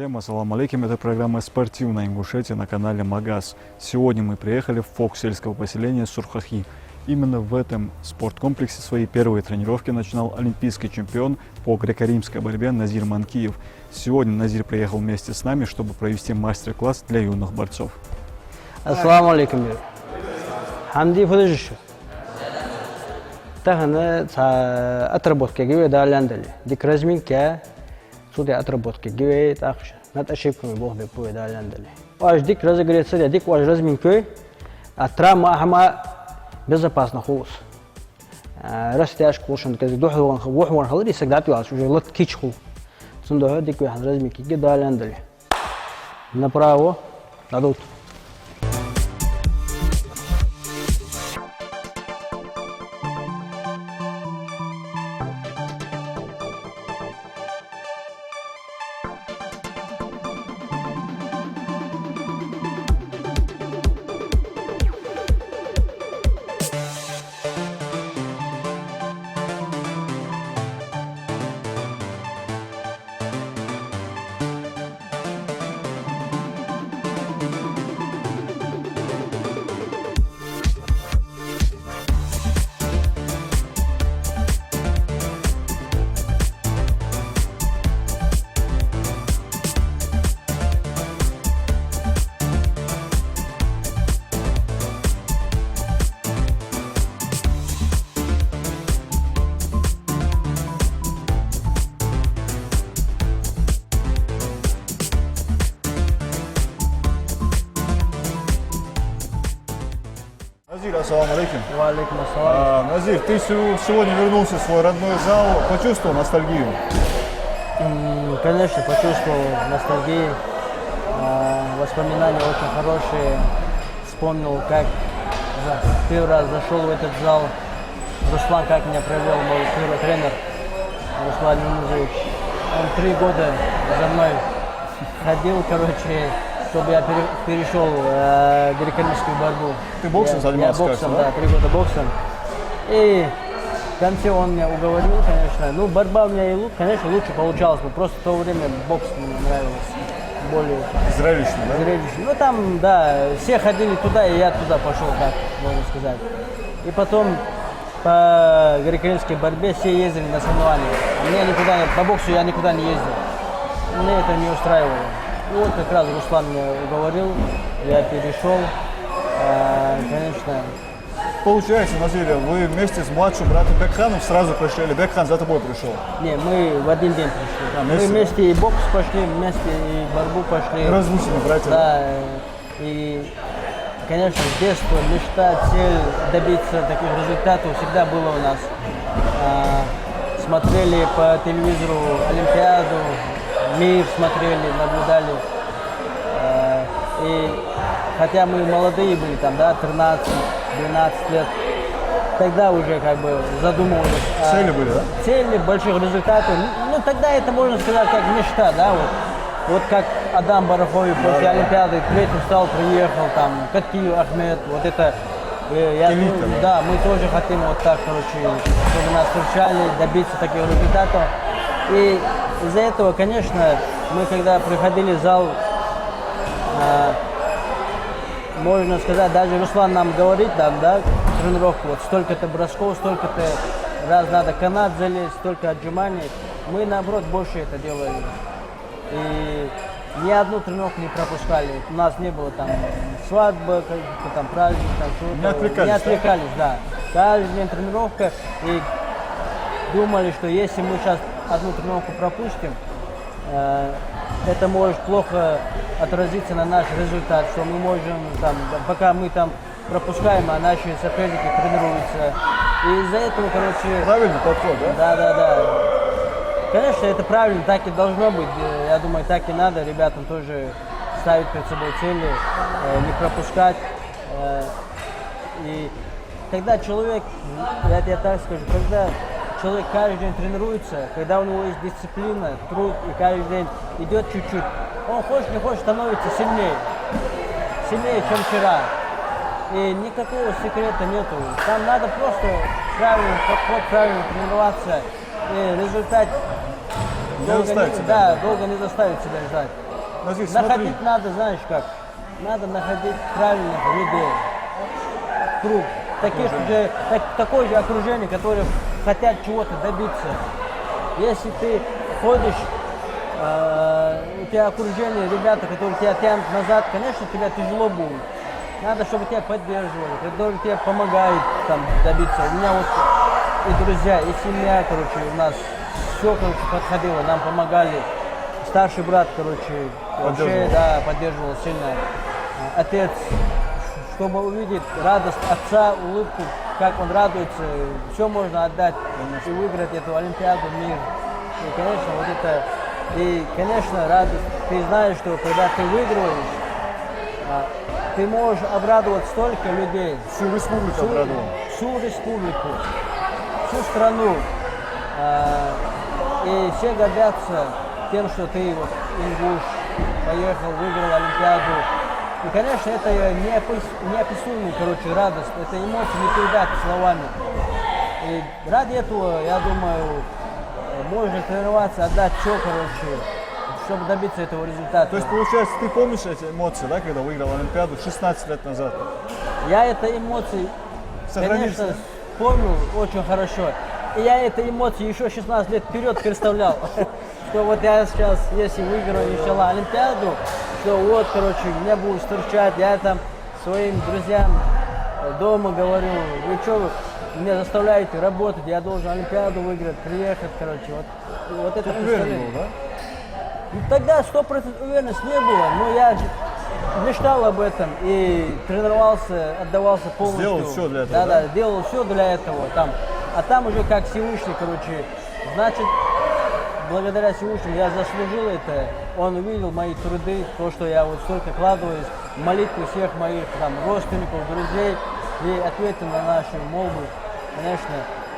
Всем ассаламу алейкум, это программа «Спортивная Ингушетия» на канале Магаз. Сегодня мы приехали в фокус сельского поселения Сурхахи. Именно в этом спорткомплексе свои первые тренировки начинал олимпийский чемпион по греко-римской борьбе Назир Манкиев. Сегодня Назир приехал вместе с нами, чтобы провести мастер-класс для юных борцов. Ассаламу алейкум. Хамди фудежиш. Тахана отработка гиве да ляндали. Дик разминка судя отработки гиве также. Над ошибками Бог бы пуе да ляндали. Ваш дик разогреется, дик ваш разминка, а травма ахма безопасно хулус. Растяж кушан, когда вухван халри сагдат юас уже лот кичху. Сундо дик вахан разминки гиве да ляндали. Направо дадут. Назир, ассаламу алейкум. Валейкум ассалам. Назир, ты сегодня вернулся в свой родной зал, почувствовал ностальгию? Конечно, почувствовал ностальгию, воспоминания очень хорошие. Вспомнил, как первый раз зашел в этот зал. Руслан, как меня провел, мой первый тренер, Руслан Юнузович. Он 3 года за мной ходил, чтобы я перешел в греко-римскую борьбу. Ты боксом занимался? Я боксом, да, 3 года боксом. И в конце он меня уговорил, конечно. Ну, борьба у меня и конечно, лучше получалась, но просто в то время бокс мне нравился. Более Зрелищно, да? зрелищно. Ну, там, да, все ходили туда, и я туда пошел, так можно сказать. И потом по греко-римской борьбе все ездили на соревнования. А мне никуда, по боксу я никуда не ездил. Мне это не устраивало. И вот как раз Руслан меня уговорил, я перешел, конечно. Получается, Назир, вы вместе с младшим братом Бекханом сразу пришли, или Бекхан за тобой пришел? Не, мы в один день пришли. Мы вместе и бокс пошли, вместе и борьбу пошли. Различные братья. Да, и, конечно, с детства мечта, цель добиться таких результатов всегда было у нас. Смотрели по телевизору Олимпиаду, мир смотрели, наблюдали. И хотя мы молодые были, там, да, 13-12 лет, тогда уже как бы задумывались. Цели были, да? Цели, больших результатов. Ну, тогда это можно сказать как мечта, да, вот как Адам Барахови после Олимпиады третьим стал, приехал, там, Катиев Ахмед, вот это. Да, мы тоже хотим вот так, чтобы нас встречали, добиться таких результатов. И из-за этого, конечно, мы когда приходили в зал, можно сказать, даже Руслан нам говорит, да, тренировку, вот столько-то бросков, столько-то раз надо канат залезть, столько отжиманий. Мы, наоборот, больше это делали. И ни одну тренировку не пропускали. У нас не было там свадьбы, там праздник, там что-то. Не отвлекались, да. Каждый день тренировка. И думали, что если мы сейчас одну тренировку пропустим, это может плохо отразиться на наш результат, что мы можем, там, пока мы там пропускаем, а наши соперники тренируются. И из-за этого, Правильный подход, да? Да. Конечно, это правильно, так и должно быть. Я думаю, так и надо ребятам тоже ставить перед собой цели, не пропускать. И когда человек, я так скажу, когда человек каждый день тренируется, когда у него есть дисциплина, труд, и каждый день идет чуть-чуть, он хочет не хочет становится сильнее, чем вчера. И никакого секрета нету. Там надо просто правильный подход, правильно тренироваться. И результат долго не заставит себя ждать. Назир, смотри. Находить надо, знаешь как, надо находить правильных людей. Круг. Такое же окружение, которые хотят чего-то добиться. Если ты ходишь, у тебя окружение, ребята, которые тебя тянут назад, конечно, тебе тяжело будет. Надо, чтобы тебя поддерживали, которые тебе помогают там, добиться. У меня вот и друзья, и семья, короче, у нас все, короче, подходило, нам помогали. Старший брат, короче, вообще, да, поддерживал сильно. Отец, чтобы увидеть радость отца, улыбку, как он радуется, все можно отдать и выиграть эту Олимпиаду, мир. И, конечно, радость. Ты знаешь, что когда ты выигрываешь, ты можешь обрадовать столько людей. Всю республику обрадовал. Всю республику, всю страну. И все гордятся тем, что ты вот Ингуш поехал, выиграл Олимпиаду. И, конечно, это неописуемая, короче, радость. Это эмоции не передать словами. И ради этого, я думаю, можно тренироваться, отдать все, короче, чтобы добиться этого результата. То есть, получается, ты помнишь эти эмоции, да, когда выиграл Олимпиаду 16 лет назад? Я это эмоции, конечно, помню очень хорошо. И я эти эмоции еще 16 лет вперед представлял. Что вот я сейчас, если выиграю иншаллах Олимпиаду, что вот, короче, меня будут встречать, я там своим друзьям дома говорю, вы что, меня заставляете работать, я должен Олимпиаду выиграть, приехать, короче, вот это уверен был, да? Ну, тогда 100% уверенности не было, но я мечтал об этом и тренировался, отдавался полностью. Сделал все для этого, да? Да, делал все для этого. А там уже как Всевышний, короче, значит, благодаря Всевышнему я заслужил это. Он увидел мои труды, то, что я вот столько вкладываюсь, молитвы всех моих там родственников, друзей, и ответил на наши молбы, конечно.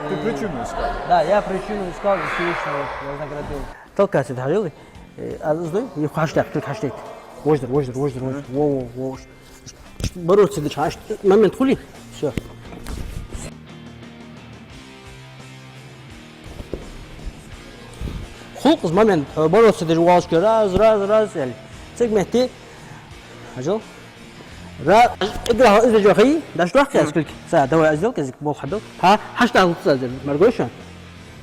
Ты причину искал? Да, я причину искал, и Всевышнего вознаградил. Толкайся, доходил? Сдой, и хаштаг, только хаштаг. Вождер. Воу. Бороться, момент хули, все. Хулк с момент бороться даже волшки раз, сегменты, ажал. Раз, игра из джохи, даже трохи, сколько, давай сделка, язык бол хабил. Хаштаг лутса, маргоша.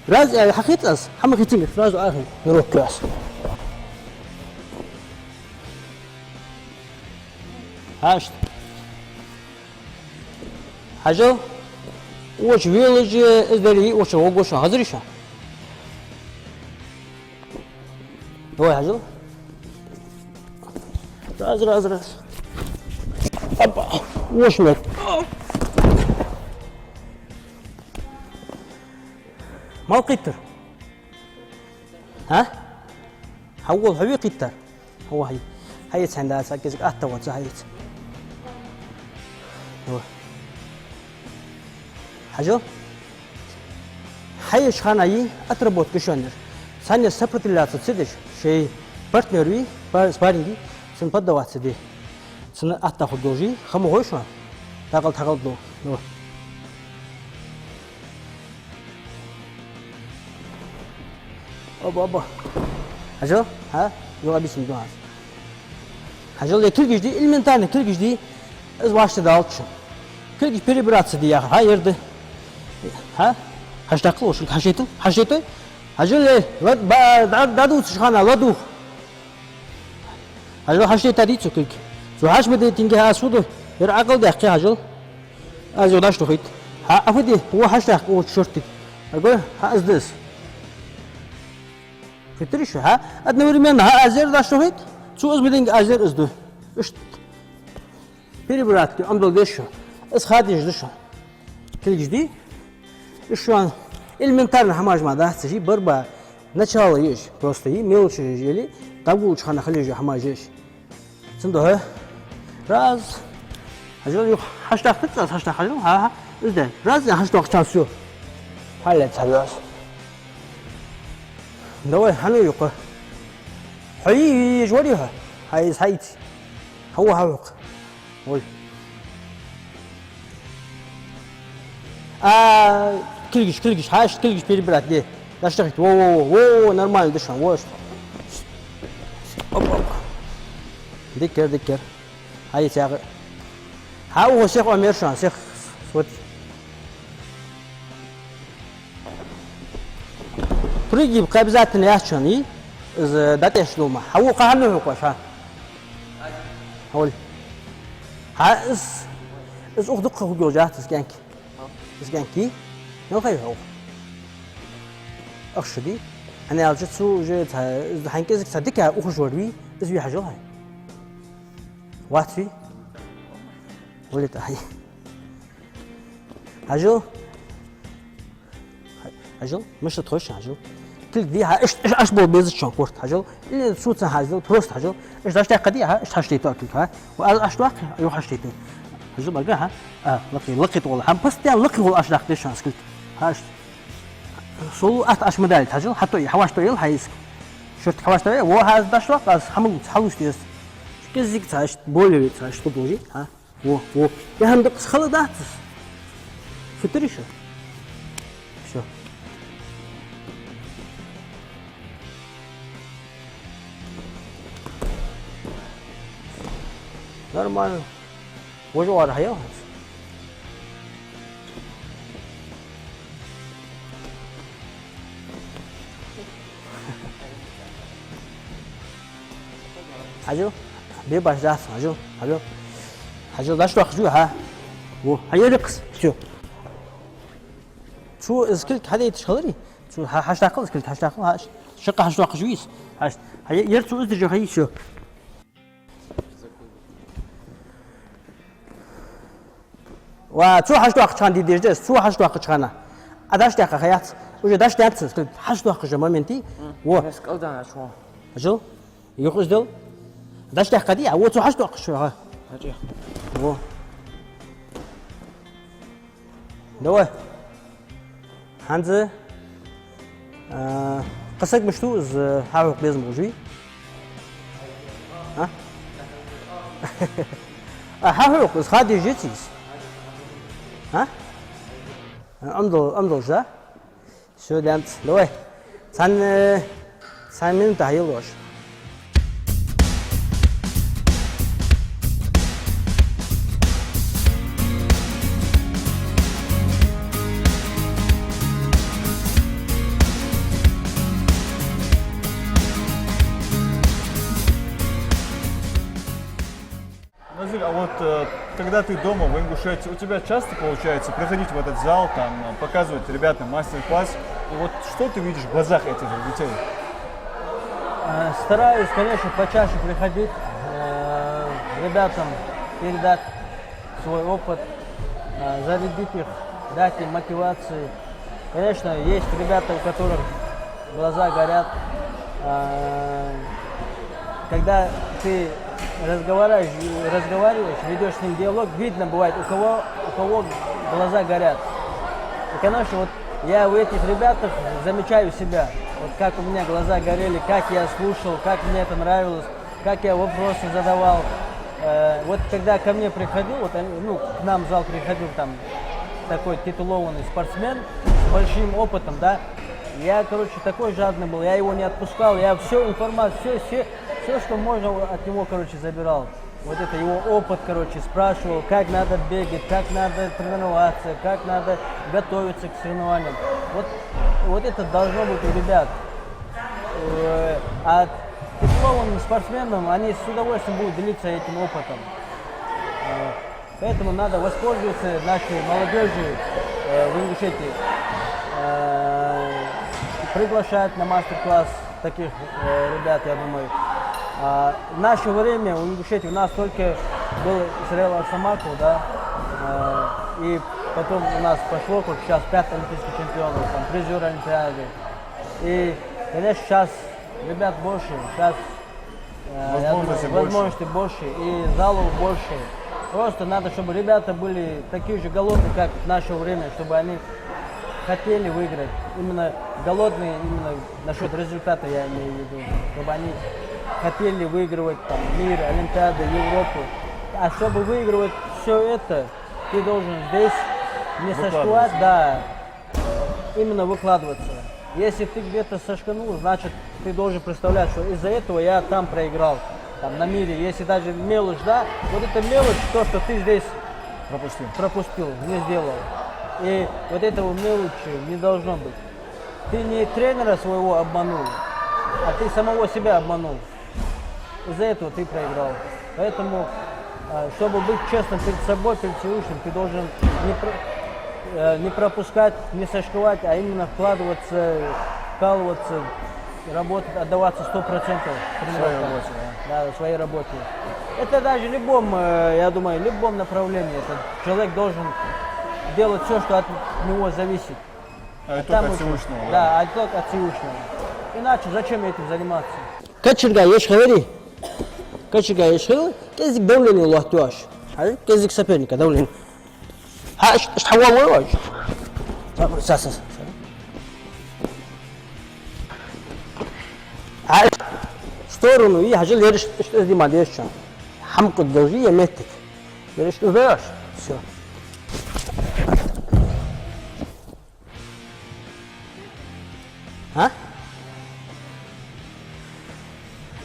Раз, хахитас, хамахитинг, сразу ахи, нурок класс. Хашт. Ажал. Watch village is very watch ogosha hazrisha. Давай, Ажал. Раз. Опа. Watch me. ما القطر؟ ها؟ حول هوي قطر. هو هي عندها ساكيز أتوت هي. حاجة هي شخانة أتربط كشانر سانية سبرت اللي تصدق شيء بارتنري سبارينجي سن بدوات سدي سن أتاخد دوجي خمو هوي شو تاقل دو أبا حاجة ها يلا بيسم دوها حاجة اللي كل جدي المنتان كل جدي إزواج تدالتش كل جدي برات دي آخر هاي يرد ها هشتاقل وش حشيته هجل دادو تشخانا لدو هجل حشيته ديتو كل زو حش بدي تنجي هاسودو يرعقل دقيقة هجل أزو داش تخيط ها أفدي هو حشتاق وشورتي أقول ها أزدس فتريش ها أدنى ورمينا ها أزير داش تخيط شو أزبدين أزير أزدو إيش перебратки, он был дешо, исходишь дешо. Кличди, еще он элементарно хамажма, да, цежи борьба. Начало есть, просто и мелочи жили, так лучше хана халежи хамажешь. Сендо, раз, ажал хаштаг фитас хаштаг хажу, ха, изде, раз хаштаг чансу. Халет сабяс. Давай хану юка. Хай жвариха, хай сайт. هو قول كلجش هاش كلجش перебрать где дашь во нормально дышим вот Дикер. Хай тягы. Хау всех умершан, всех вот. Прыгай обязательно яшчан и датеш дома. Хау кахну хукаша. Хол. Ха is ook nog goed gezegd, is genki. Nou ga je hoog. Ach, die. En als je zo zegt, is de hank is ik zeg ook gezorgd is wie hajel hij. Wat wie? Wil je het hij? Hajel, مش تخش hajel. كل دي ايش بول بيز شانكورت هاجل اللي صوت هاجل بروست هاجل ايش داشت قديها ايش هاشتيتو اكلها والاشواق يروح هاشتيتو هاجل بلقاها لقيت والله هم بس تاع لقي هو اشلاق ديش سكت هاش سولو اش مدالت هاجل حتى حواشتو يل هايس شفت حواشتو هو هاز داشواق از حمل حلوش ديس كزيك تاش بولي تاش تدوجي ها و يهم دقس خلدات فتريشه شو Нормально. Уже варгаял. Hajil, bebas das, hajil, das doch so ha. Wo, hayırlıkız, şu. Şu iskilt hadi yetişkileri. Şu haştakıl iskilt haştakıl haş. Şaka haştakıl juiz. Haş. Hayır şu izdici hayır şu. وشو حشتو أخشان دي ديرجس شو حشتو أخشانا أداش دقة خيات وجد داش دانس حشتو أخشان مامنتي و بس قلدنا شو أجل يخرج دل داش دقة دي أو شو حشتو أخشان ها هجي و دوا هنزة قصك مشتو إز هاوك بيز موجي ها هاوك إز خادي جيتيس ها؟ أمضل جا شو دانت لوي سان من تهيل واش Назиль, а вот когда ты дома в Ингушетии, у тебя часто получается приходить в этот зал, там, показывать ребятам мастер-класс, и вот что ты видишь в глазах этих детей? Стараюсь, конечно, почаще приходить, ребятам передать свой опыт, зарядить их, дать им мотивации. Конечно, есть ребята, у которых глаза горят. Когда ты разговариваешь, ведешь с ним диалог, видно бывает, у кого глаза горят. И, конечно, вот я у этих ребятах замечаю себя. Вот как у меня глаза горели, как я слушал, как мне это нравилось, как я вопросы задавал. Вот когда ко мне приходил, вот, ну, к нам в зал приходил там такой титулованный спортсмен с большим опытом, да, я, короче, такой жадный был, я его не отпускал, я всю информацию, все, что можно от него, короче, забирал. Вот это его опыт, короче, спрашивал, как надо бегать, как надо тренироваться, как надо готовиться к соревнованиям. Вот это должно быть у ребят. А титулованным спортсменам они с удовольствием будут делиться этим опытом. Поэтому надо воспользоваться нашей молодежью в Ингушетии, приглашать на мастер-класс таких ребят, я думаю. В наше время в Ингушетии у нас только был Исраил Арсамаков, да, и потом у нас пошло, как сейчас 5 олимпийских чемпионов, там, призер Олимпиады. И, конечно, сейчас ребят больше, сейчас возможностей больше и залов больше. Просто надо, чтобы ребята были такие же голодные, как в наше время, чтобы они хотели выиграть. Именно голодные, именно насчет результата я имею в виду. Чтобы они хотели выигрывать там, мир, Олимпиады, Европу. А чтобы выигрывать все это, ты должен здесь не сошквать, да, именно выкладываться. Если ты где-то сошканул, значит ты должен представлять, что из-за этого я там проиграл. там, на миле, если даже мелочь, да, вот это мелочь, то, что ты здесь пропустил, не сделал. И вот этого мелочи не должно быть. Ты не тренера своего обманул, а ты самого себя обманул. Из-за этого ты проиграл. Поэтому, чтобы быть честным перед собой, перед Всевышним, ты должен не пропускать, не сошковать, а именно вкладываться, вкалываться, работать, отдаваться 100% тренировкам. Да, своей работе. Это даже в любом, я думаю, в любом направлении. Это человек должен делать все, что от него зависит. А это только от Всевышнего, да? Да, а только от Всевышнего. Иначе зачем этим заниматься? Качерга есть говори. Качерга есть говори. Кезик давление лохтёж. Кезик соперника давление. Что вы сейчас. В сторону и хажил яриш что снимаешь что? Хамку должи я метик. Яриш уберешь. Все. ها؟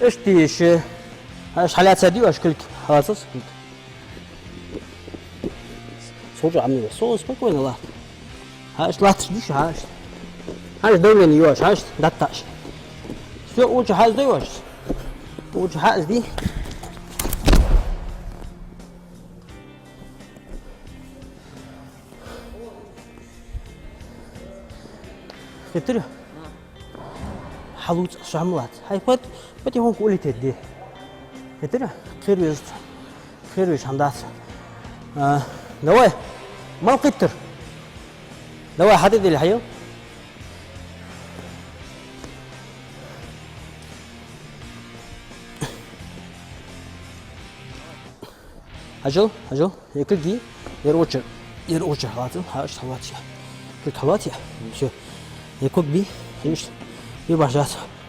ايش تيش؟ ايش حالات سادي واش كلك؟ خلاص كلك. صوت عمي صوت اسمك وين الله؟ هاش لا تشديش هاش. هاش دولة يواش هاش دتاش. شو وجه هاز دي واش؟ وجه هاز دي. كتير. حلوت شاملات هاي بتي هون قولي تدي كتير خير ويش هندات دواء ما كتير دواء حدد اللي حيو هجو يكل دي يروج هاتو هاش هواتي كل هواتي شو يكوك بي يمش يبغى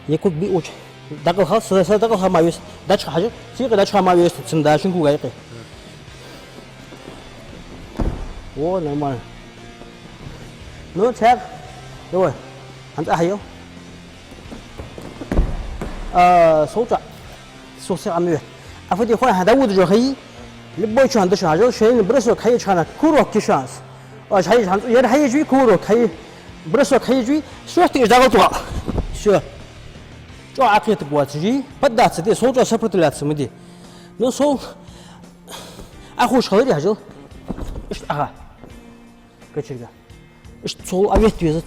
يكوك بي وجه دقل خلاص دقل خا ما يوس داش حاجة سيق داش خا ما يوس تسمى داشين كوجا يقي و نعمل نو تاب دوي أنت أحيو صوت عمية أفدي خوي هذا ود جوهي لبوي شو عنده شو شيء برسوك هي شانك كوروك كيشانس أش هي عنده ير هي جوي كوروك هي برسوك هي جوي شو تيجي دقل شو جو عقيت بواتجي بدات دي صوت سبرت لا تسمدي نو صوت اخوش خلري هجل ايش اغا كتشيغا ايش صوت ابيت يزت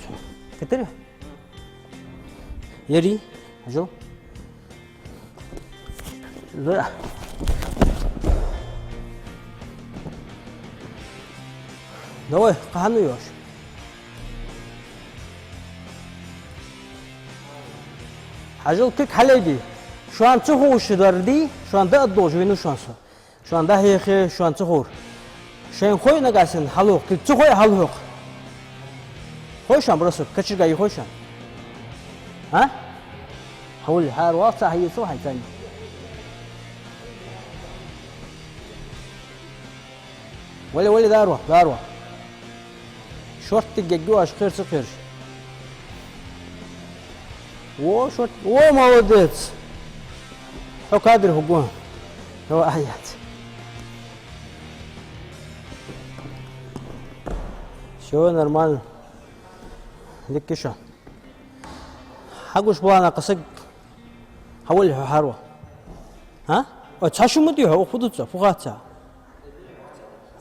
كتر يري هجل لا نوي قهنو يوش هجل كيك حليدي شو عن تخور شدردي شو عن ده الدوج وينو شانسه شو عن ده هي خير شو عن تخور شين خوي نقاسن حلوق كيك تخوي حلوق خوشان برسو كتشر جاي خوشان ها حول هار واصع هي سو هاي ثاني ولا داروا شورت تججوا اشخير سخير و شورت و молодец هو قادر هجوم هو احيات شو نورمال لك شو حقوش بوانا قصق حول حروه ها وتشاشو مديو هو خدوتها فوقاتها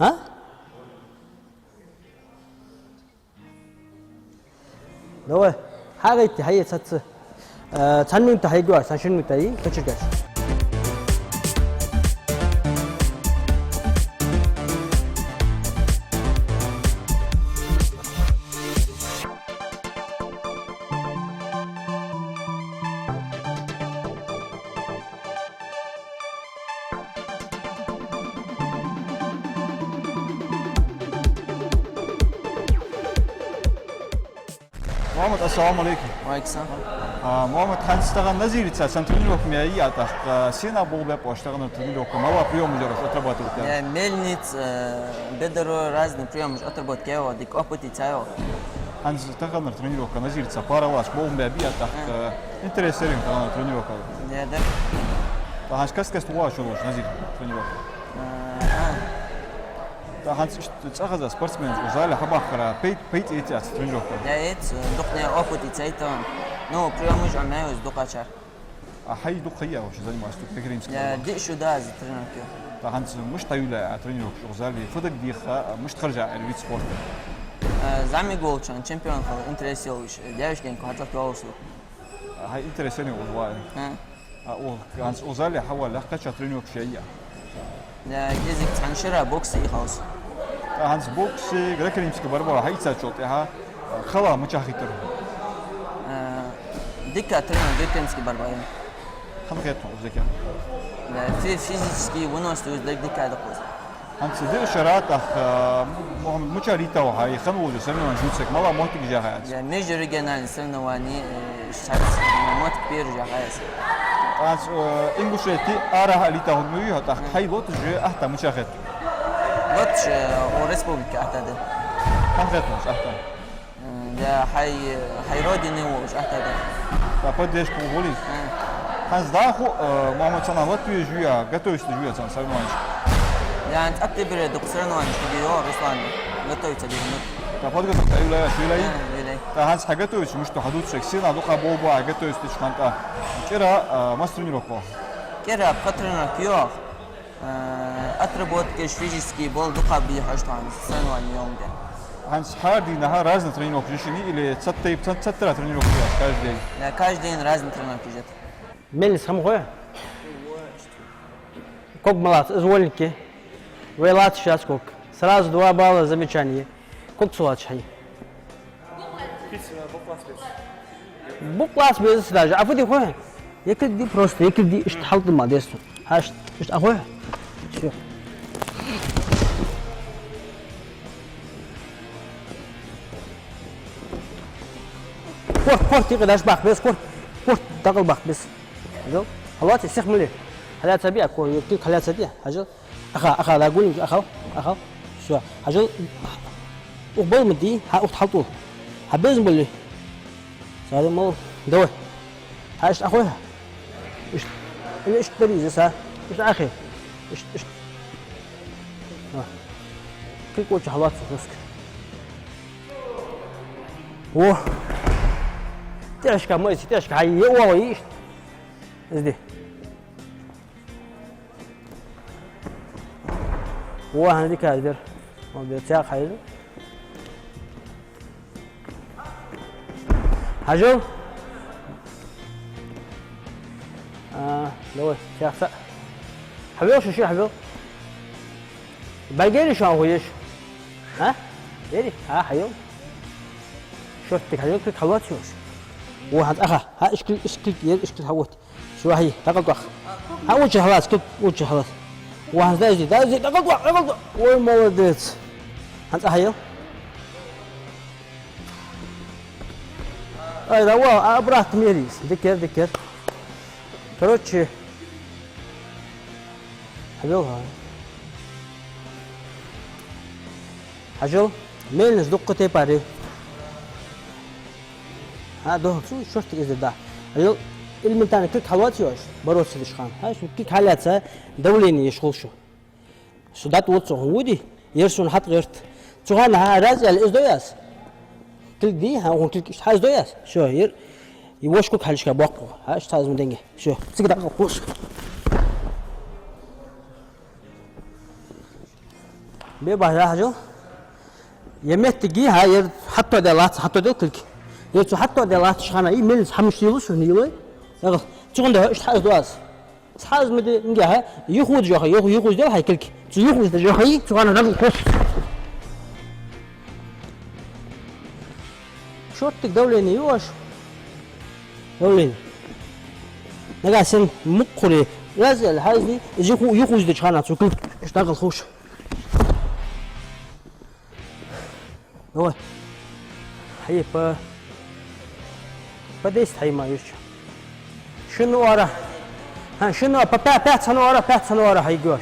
ها لو حاجه هي تص 찬민도 해줘 산신민도이 그치게 محمد السلام عليكم. وعليكم السلام. محمد ханстаган назирица тренировка меня ята сена болбе поштаган тренировка мала прием делать отрабатывать. Мельниц бедро разные приемы отработки его дик опыт и цаё. ханстаган тренировка назирица паралаш болбе бията интересен тренировка. Да. Hans kas tu watch olur Nazir тренировка. Hans წაღაზა სპორტსმენს ზალე ხაბახრა პეიტ ეცაც тренировка. Да, это духне опыт и цейтон. Ну, приемы же она из духачар. А хай духая вообще занимаешься тут пекримский. Я дишу да за тренировки. Hans مش طويلة тренировка زالي футок диха مش ترجع الويت سبورت. Зами голчан, чемпион хал, интересующ. Девушки, хотят голосу. هاي интересный والله. Hans زالي حاول لحقة тренировка شيء. Я язык таншира бокс и хаос. Hans بوكس грекримский барбара هاي تساعد ها خلا متشاخيتر. ديكا тренер грекримский барбаин. خلقيتهم زكاة. في физический вынос, то есть дика допустим. Hans دير شرات مشاريتا وهاي خنوجو سمينا نشوفك مالا موتك جاهز. Я межрегиональный соревнования шанс мот первый жахаяс. Hans إنجليزي أراه اللي تهمني هتا هاي لوت جو أحتا مشاخت. لوتش وريسبوبليكا أحتاده. خلقيتهم أحتا. ده هاي روديني وش أحتاده. فبديش كوغولي. Hans داخو محمد صنع لطفي جويا готовится جويا صنع سرمانش. يعني أكتبر دكتور سرمانش كبير رسلان готовится بيجنب. فبدك تقولي شويلي. ويلي. Hans готовится مش تحدود شخصيا دوكا بوبا готовится تشخانتا. كرا مастренировка. كرا بفترة كيوخ. отработки физический бол духа бихаштан соревнования يومда. Hans харди на разные тренировки решили или цаттра тренировки каждый день. Да, каждый день разные тренировки идет. Мельс хамгоя. Как молодцы, извольники. Вы лад сейчас как. Сразу 2 балла замечания. Как сулачай? Буклас без даже. А вы дихоя? Я киди просто, я киди иштхалт мадес. Хаш, иштахоя. Все. كور تيجي باخ بس كور تقل باخ بس هجل خلاص استحملي خليها تبيع كور يكتب خليها تبيع هجل أخا لا أقول أخا شو هجل وقبل مدي حطوه حبيز مولي هذا مول دوي هاش أخوها إيش تريد سا إيش أخي إيش كل كوتش خلاص فسك و تاشكا مويسي تاشكا هاي يواوي ازدي واحد ديك هادر وبدا تاق هاي هاجو لو تاق حبيبي شو حبيبي باقي شو هو ايش ها يدي ها حيو شفتك حيو كل خلاص شو واحد أخا ها إشكل إشكل هوت شو هي تقلق أخ ها وجه خلاص كل وجه خلاص واحد دايزي تقلق وين مولدت أنت هيا أيضا واو أبرات ميريس ذكر كروتشي حلوها حجو مين دقتي باري هذا شو شرط إذا ده اليوم المنتانة كل حوات يوش بروس الإشخان هاي شو كل حالات دوليني يشغل شو ده توصل ودي يرسون حط غيرت شو هنا رازي الإزدوياس كل دي ها هون كل حاجة إزدوياس شو يوش كل حاجة باقو هاش تاز من دنجة شو سكت قوس بيبقى هذا حاجة يمت تجي هاي حطوا دلات حطوا دل كل يتو حتى دلات شخنا اي ميل حمش يلوش نيلو يلا تشغل ايش حاجه دواس حاجه مدي نجاها يخوض جوخي يخوض دل هاي كلك يخوض جوخي تشغل نقل كوش شورتك دوليني يوش دولين نقاسن مقري لازل هذه يخوض شخنا تشغل اشتغل خوش هو هي بديست هاي ما يش شنو ورا ها شنو بابا بات سنة ورا هاي جوش